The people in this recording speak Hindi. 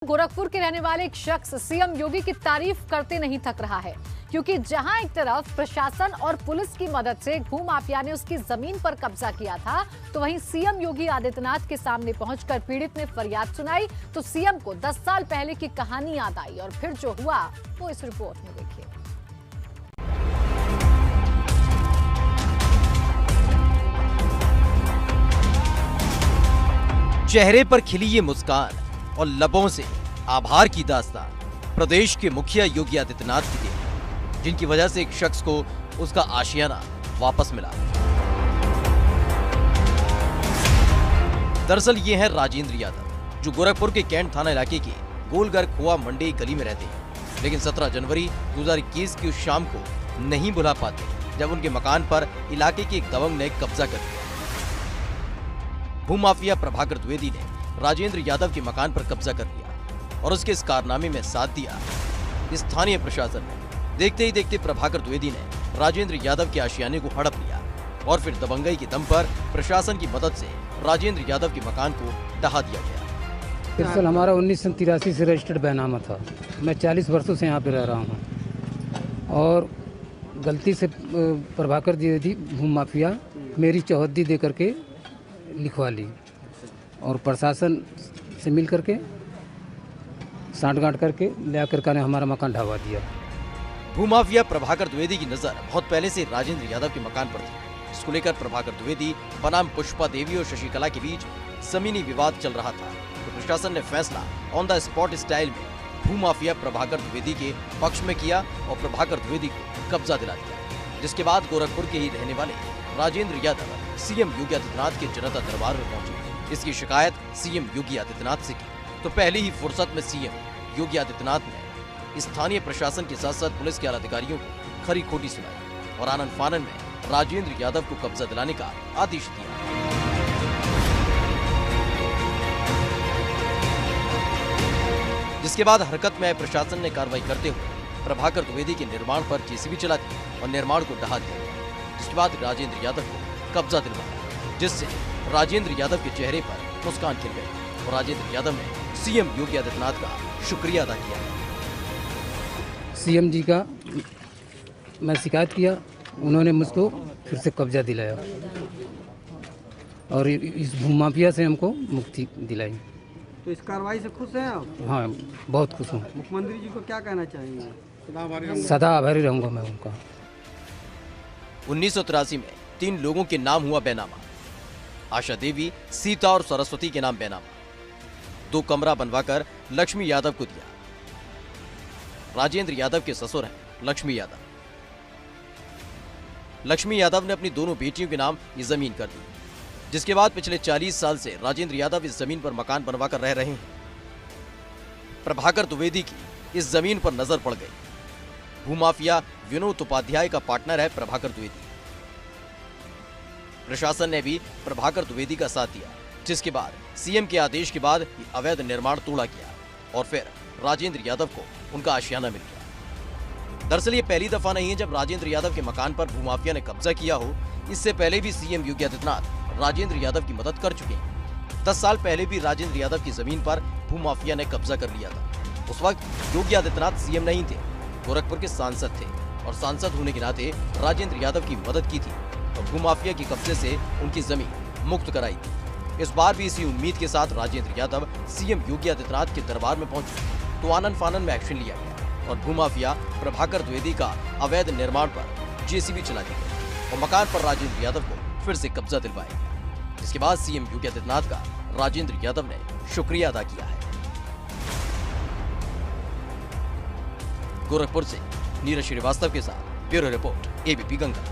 गोरखपुर के रहने वाले एक शख्स सीएम योगी की तारीफ करते नहीं थक रहा है, क्योंकि जहां एक तरफ प्रशासन और पुलिस की मदद से भूमाफिया ने उसकी जमीन पर कब्जा किया था, तो वहीं सीएम योगी आदित्यनाथ के सामने पहुंचकर पीड़ित ने फरियाद सुनाई तो सीएम को 10 साल पहले की कहानी याद आई और फिर जो हुआ वो इस रिपोर्ट में देखिए। चेहरे पर खिली ये मुस्कान और लबों से आभार की दास्तान प्रदेश के मुखिया योगी आदित्यनाथ की थी, जिनकी वजह से एक शख्स को उसका आशियाना वापस मिला। दरअसल ये है राजेंद्र यादव, जो गोरखपुर के कैंट थाना इलाके के गोलगर खोआ मंडी गली में रहते हैं, लेकिन 17 जनवरी 2021 की उस शाम को नहीं भुला पाते जब उनके मकान पर इलाके के एक दबंग ने कब्जा कर लिया। भूमाफिया प्रभाकर द्विवेदी ने राजेंद्र यादव के मकान पर कब्जा कर लिया और उसके इस कारनामे में साथ दिया स्थानीय प्रशासन ने। देखते ही देखते प्रभाकर द्विवेदी ने राजेंद्र यादव के आशियाने को हड़प लिया और फिर दबंगई के दम पर प्रशासन की मदद से राजेंद्र यादव के मकान को ढहा दिया गया। दरअसल हमारा 1983 से रजिस्टर्ड बैनामा था। मैं 40 वर्षों से यहाँ पे रह रहा हूँ और गलती से प्रभाकर द्विवेदी भूमाफिया मेरी चौहद्दी दे करके लिखवा ली और प्रशासन से मिल करके सांठ-गांठ करके ले आकर के हमारा मकान ढहवा दिया। भूमाफिया प्रभाकर द्विवेदी की नजर बहुत पहले से राजेंद्र यादव के मकान पर थी, जिसको लेकर प्रभाकर द्विवेदी बनाम पुष्पा देवी और शशिकला के बीच जमीनी विवाद चल रहा था। तो प्रशासन ने फैसला ऑन द स्पॉट स्टाइल में भूमाफिया प्रभाकर द्विवेदी के पक्ष में किया और प्रभाकर द्विवेदी को कब्जा दिला दिया, जिसके बाद गोरखपुर के ही रहने वाले राजेंद्र यादव सीएम योगी आदित्यनाथ के जनता दरबार में पहुंचे। इसकी शिकायत सीएम योगी आदित्यनाथ से की तो पहली ही फुर्सत में सीएम योगी आदित्यनाथ ने स्थानीय प्रशासन के साथ साथ पुलिस के आला अधिकारियों को खरी खोटी सुनाई और आनन फानन में राजेंद्र यादव को कब्जा दिलाने का आदेश दिया। जिसके बाद हरकत में आए प्रशासन ने कार्रवाई करते हुए प्रभाकर द्विवेदी के निर्माण पर जेसीबी चला दी और निर्माण को ढहा दिया। जिसके बाद राजेंद्र यादव को कब्जा दिलवाया, जिससे राजेंद्र यादव के चेहरे पर मुस्कान खिल गई और राजेंद्र यादव ने सीएम योगी आदित्यनाथ का शुक्रिया अदा किया। सीएम जी का मैं शिकायत किया, उन्होंने मुझको फिर से कब्जा दिलाया और इस भूमाफिया से हमको मुक्ति दिलाई। तो इस कार्रवाई से खुश हैं आप? हाँ, बहुत खुश हूँ। मुख्यमंत्री जी को क्या कहना चाहेंगे? सदा आभारी रहूँगा मैं उनका। 1983 में 3 लोगों के नाम हुआ बैनामा। आशा देवी, सीता और सरस्वती के नाम बैनामा। 2 कमरा बनवाकर लक्ष्मी यादव को दिया। राजेंद्र यादव के ससुर हैं लक्ष्मी यादव। लक्ष्मी यादव ने अपनी दोनों बेटियों के नाम ये जमीन कर दी, जिसके बाद पिछले 40 साल से राजेंद्र यादव इस जमीन पर मकान बनवाकर रह रहे हैं। प्रभाकर द्विवेदी की इस जमीन पर नजर पड़ गई। भूमाफिया विनोद उपाध्याय का पार्टनर है प्रभाकर द्विवेदी। प्रशासन ने भी प्रभाकर द्विवेदी का साथ दिया, जिसके बाद सीएम के आदेश के बाद अवैध निर्माण तोड़ा गया और फिर राजेंद्र यादव को उनका आशियाना मिल गया। दरअसल ये पहली दफा नहीं है जब राजेंद्र यादव के मकान पर भूमाफिया ने कब्जा किया हो। इससे पहले भी सीएम योगी आदित्यनाथ राजेंद्र यादव की मदद कर चुके हैं। 10 साल पहले भी राजेंद्र यादव की जमीन पर भूमाफिया ने कब्जा कर लिया था। उस वक्त योगी आदित्यनाथ सीएम नहीं थे, गोरखपुर के सांसद थे और सांसद होने के नाते राजेंद्र यादव की मदद की थी और भूमाफिया के कब्जे से उनकी जमीन मुक्त कराई थी। इस बार भी इसी उम्मीद के साथ राजेंद्र यादव सीएम योगी आदित्यनाथ के दरबार में पहुंचे तो आनन फानन में एक्शन लिया गया और भूमाफिया प्रभाकर द्विवेदी का अवैध निर्माण पर जेसीबी चला दी गई और मकान पर राजेंद्र यादव को फिर से कब्जा दिलवाया गया। जिसके बाद सीएम योगी आदित्यनाथ का राजेंद्र यादव ने शुक्रिया अदा किया है। गोरखपुर से नीरज श्रीवास्तव के साथ ब्यूरो रिपोर्ट एबीपी गंगा।